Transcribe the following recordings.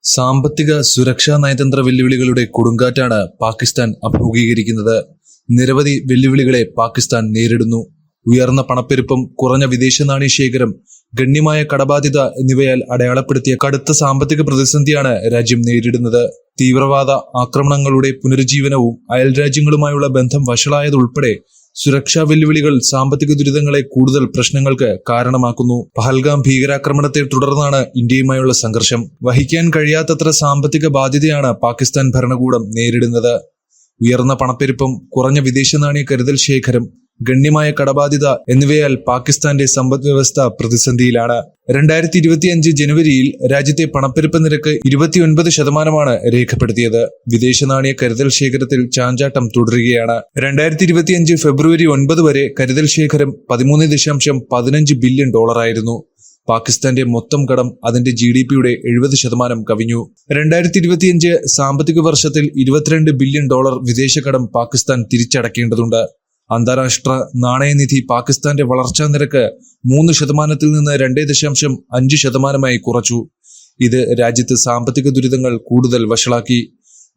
സാമ്പത്തിക സുരക്ഷാ നയതന്ത്ര വെല്ലുവിളികളുടെ കൊടുങ്കാറ്റാണ് പാകിസ്ഥാൻ അഭിമുഖീകരിക്കുന്നത്. നിരവധി വെല്ലുവിളികളെ പാകിസ്ഥാൻ നേരിടുന്നു. ഉയർന്ന പണപ്പെരുപ്പം, കുറഞ്ഞ വിദേശ നാണ്യശേഖരം, ഗണ്യമായ കടബാധ്യത എന്നിവയാൽ അടയാളപ്പെടുത്തിയ കടുത്ത സാമ്പത്തിക പ്രതിസന്ധിയാണ് രാജ്യം നേരിടുന്നത്. തീവ്രവാദ ആക്രമണങ്ങളുടെ പുനരുജ്ജീവനവും അയൽരാജ്യങ്ങളുമായുള്ള ബന്ധം വഷളായതുൾപ്പെടെ സുരക്ഷാ വെല്ലുവിളികൾ സാമ്പത്തിക ദുരിതങ്ങളെ കൂടുതൽ പ്രശ്നങ്ങൾക്ക് കാരണമാക്കുന്നു. പഹൽഗാം ഭീകരാക്രമണത്തെ തുടർന്നാണ് ഇന്ത്യയുമായുള്ള സംഘർഷം. വഹിക്കാൻ കഴിയാത്തത്ര സാമ്പത്തിക ബാധ്യതയാണ് പാകിസ്ഥാൻ ഭരണകൂടം നേരിടുന്നത്. ഉയർന്ന പണപ്പെരുപ്പം, കുറഞ്ഞ വിദേശ നാണ്യ കരുതൽ ശേഖരം, ഗണ്യമായ കടബാധ്യത എന്നിവയാൽ പാകിസ്ഥാന്റെ സമ്പദ് വ്യവസ്ഥ പ്രതിസന്ധിയിലാണ്. 2025 ജനുവരിയിൽ രാജ്യത്തെ പണപ്പെരുപ്പ നിരക്ക് 29% രേഖപ്പെടുത്തിയത്. വിദേശ നാണ്യ കരുതൽ ശേഖരത്തിൽ ചാഞ്ചാട്ടം തുടരുകയാണ്. 2025 ഫെബ്രുവരി 9 വരെ കരുതൽ ശേഖരം $13.15 ബില്യൺ ആയിരുന്നു. പാകിസ്ഥാന്റെ മൊത്തം കടം അതിന്റെ GDPയുടെ 70% കവിഞ്ഞു. 2025 സാമ്പത്തിക വർഷത്തിൽ $22 ബില്യൺ വിദേശ കടം പാകിസ്ഥാൻ തിരിച്ചടക്കേണ്ടതുണ്ട്. അന്താരാഷ്ട്ര നാണയനിധി പാകിസ്ഥാന്റെ വളർച്ചാ നിരക്ക് 3% നിന്ന് 2.5% കുറച്ചു. ഇത് രാജ്യത്ത് സാമ്പത്തിക ദുരിതങ്ങൾ കൂടുതൽ വഷളാക്കി.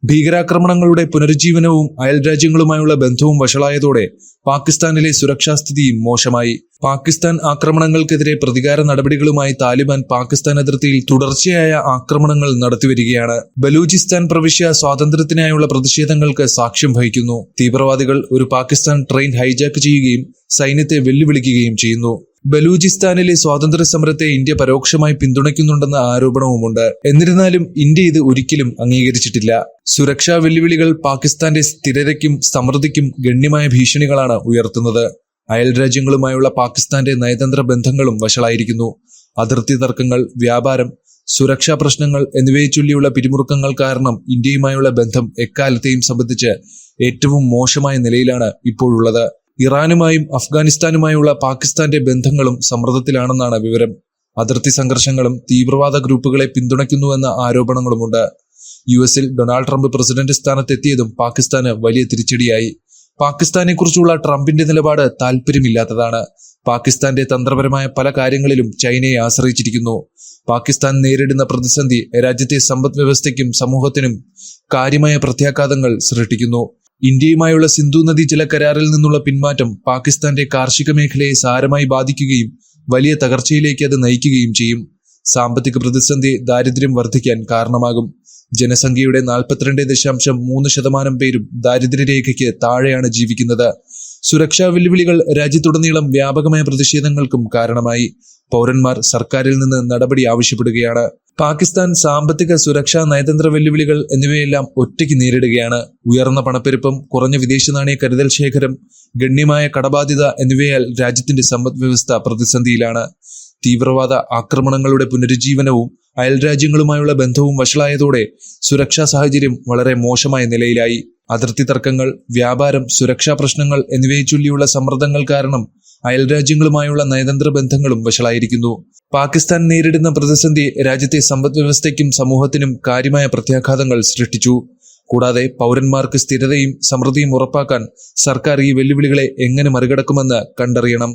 ഭീകരാക്രമണങ്ങളുടെ പുനരുജ്ജീവനവും അയൽരാജ്യങ്ങളുമായുള്ള ബന്ധവും വഷളായതോടെ പാകിസ്ഥാനിലെ സുരക്ഷാസ്ഥിതിയും മോശമായി. പാകിസ്ഥാൻ ആക്രമണങ്ങൾക്കെതിരെ പ്രതികാര നടപടികളുമായി താലിബാൻ പാകിസ്ഥാൻ അതിർത്തിയിൽ തുടർച്ചയായ ആക്രമണങ്ങൾ നടത്തിവരികയാണ്. ബലൂചിസ്ഥാൻ പ്രവിശ്യ സ്വാതന്ത്ര്യത്തിനായുള്ള പ്രതിഷേധങ്ങൾക്ക് സാക്ഷ്യം വഹിക്കുന്നു. തീവ്രവാദികൾ ഒരു പാകിസ്ഥാൻ ട്രെയിൻ ഹൈജാക്ക് ചെയ്യുകയും സൈന്യത്തെ വെല്ലുവിളിക്കുകയും ചെയ്യുന്നു. ബലൂചിസ്ഥാനിലെ സ്വാതന്ത്ര്യ സമരത്തെ ഇന്ത്യ പരോക്ഷമായി പിന്തുണയ്ക്കുന്നുണ്ടെന്ന ആരോപണവുമുണ്ട്. എന്നിരുന്നാലും ഇന്ത്യ ഇത് ഒരിക്കലും അംഗീകരിച്ചിട്ടില്ല. സുരക്ഷാ വെല്ലുവിളികൾ പാകിസ്ഥാന്റെ സ്ഥിരതയ്ക്കും സമൃദ്ധിക്കും ഗണ്യമായ ഭീഷണികളാണ് ഉയർത്തുന്നത്. അയൽരാജ്യങ്ങളുമായുള്ള പാകിസ്ഥാന്റെ നയതന്ത്ര ബന്ധങ്ങളും വഷളായിരിക്കുന്നു. അതിർത്തി തർക്കങ്ങൾ, വ്യാപാരം, സുരക്ഷാ പ്രശ്നങ്ങൾ എന്നിവയെ ചൊല്ലിയുള്ള പിരിമുറുക്കങ്ങൾ കാരണം ഇന്ത്യയുമായുള്ള ബന്ധം എക്കാലത്തെയും സംബന്ധിച്ച് ഏറ്റവും മോശമായ നിലയിലാണ് ഇപ്പോഴുള്ളത്. ഇറാനുമായും അഫ്ഗാനിസ്ഥാനുമായുള്ള പാകിസ്ഥാന്റെ ബന്ധങ്ങളും സമ്മർദ്ദത്തിലാണെന്നാണ് വിവരം. അതിർത്തി സംഘർഷങ്ങളും തീവ്രവാദ ഗ്രൂപ്പുകളെ പിന്തുണയ്ക്കുന്നുവെന്ന ആരോപണങ്ങളുമുണ്ട്. US-ൽ ഡൊണാൾഡ് ട്രംപ് പ്രസിഡന്റ് സ്ഥാനത്തെത്തിയതും പാകിസ്ഥാന് വലിയ തിരിച്ചടിയായി. പാകിസ്ഥാനെക്കുറിച്ചുള്ള ട്രംപിന്റെ നിലപാട് താല്പര്യമില്ലാത്തതാണ്. പാകിസ്ഥാന്റെ തന്ത്രപരമായ പല കാര്യങ്ങളിലും ചൈനയെ ആശ്രയിച്ചിരിക്കുന്നു. പാകിസ്ഥാൻ നേരിടുന്ന പ്രതിസന്ധി രാജ്യത്തെ സമ്പദ് വ്യവസ്ഥയ്ക്കും സമൂഹത്തിനും കാര്യമായ പ്രത്യാഘാതങ്ങൾ സൃഷ്ടിക്കുന്നു. ഇന്ത്യയുമായുള്ള സിന്ധു നദീ ജല കരാറിൽ നിന്നുള്ള പിന്മാറ്റം പാകിസ്ഥാന്റെ കാർഷിക മേഖലയെ സാരമായി ബാധിക്കുകയും വലിയ തകർച്ചയിലേക്ക് അത് നയിക്കുകയും ചെയ്യും. സാമ്പത്തിക പ്രതിസന്ധി ദാരിദ്ര്യം വർദ്ധിക്കാൻ കാരണമാകും. ജനസംഖ്യയുടെ 42.3% പേരും ദാരിദ്ര്യരേഖയ്ക്ക് താഴെയാണ് ജീവിക്കുന്നത്. സുരക്ഷാ വെല്ലുവിളികൾ രാജ്യത്തുടനീളം വ്യാപകമായ പ്രതിഷേധങ്ങൾക്കും കാരണമായി. പൗരന്മാർ സർക്കാരിൽ നിന്ന് നടപടി ആവശ്യപ്പെടുകയാണ്. പാകിസ്ഥാൻ സാമ്പത്തിക, സുരക്ഷാ, നയതന്ത്ര വെല്ലുവിളികൾ എന്നിവയെല്ലാം ഒറ്റയ്ക്ക് നേരിടുകയാണ്. ഉയർന്ന പണപ്പെരുപ്പം, കുറഞ്ഞ വിദേശ നാണയ കരുതൽ ശേഖരം, ഗണ്യമായ കടബാധ്യത എന്നിവയാൽ രാജ്യത്തിന്റെ സമ്പദ് വ്യവസ്ഥ പ്രതിസന്ധിയിലാണ്. തീവ്രവാദ ആക്രമണങ്ങളുടെ പുനരുജ്ജീവനവും അയൽരാജ്യങ്ങളുമായുള്ള ബന്ധവും വഷളായതോടെ സുരക്ഷാ സാഹചര്യം വളരെ മോശമായ നിലയിലായി. അതിർത്തി തർക്കങ്ങൾ, വ്യാപാരം, സുരക്ഷാ പ്രശ്നങ്ങൾ എന്നിവയെ ചൊല്ലിയുള്ള സമ്മർദ്ദങ്ങൾ കാരണം അയൽരാജ്യങ്ങളുമായുള്ള നയതന്ത്ര ബന്ധങ്ങളും വഷളായിരിക്കുന്നു. പാകിസ്ഥാൻ നേരിടുന്ന പ്രതിസന്ധി രാജ്യത്തെ സമ്പദ് വ്യവസ്ഥയ്ക്കും സമൂഹത്തിനും കാര്യമായ പ്രത്യാഘാതങ്ങൾ സൃഷ്ടിച്ചു. കൂടാതെ പൗരന്മാർക്ക് സ്ഥിരതയും സമൃദ്ധിയും ഉറപ്പാക്കാൻ സർക്കാർ ഈ വെല്ലുവിളികളെ എങ്ങനെ മറികടക്കുമെന്ന് കണ്ടറിയണം.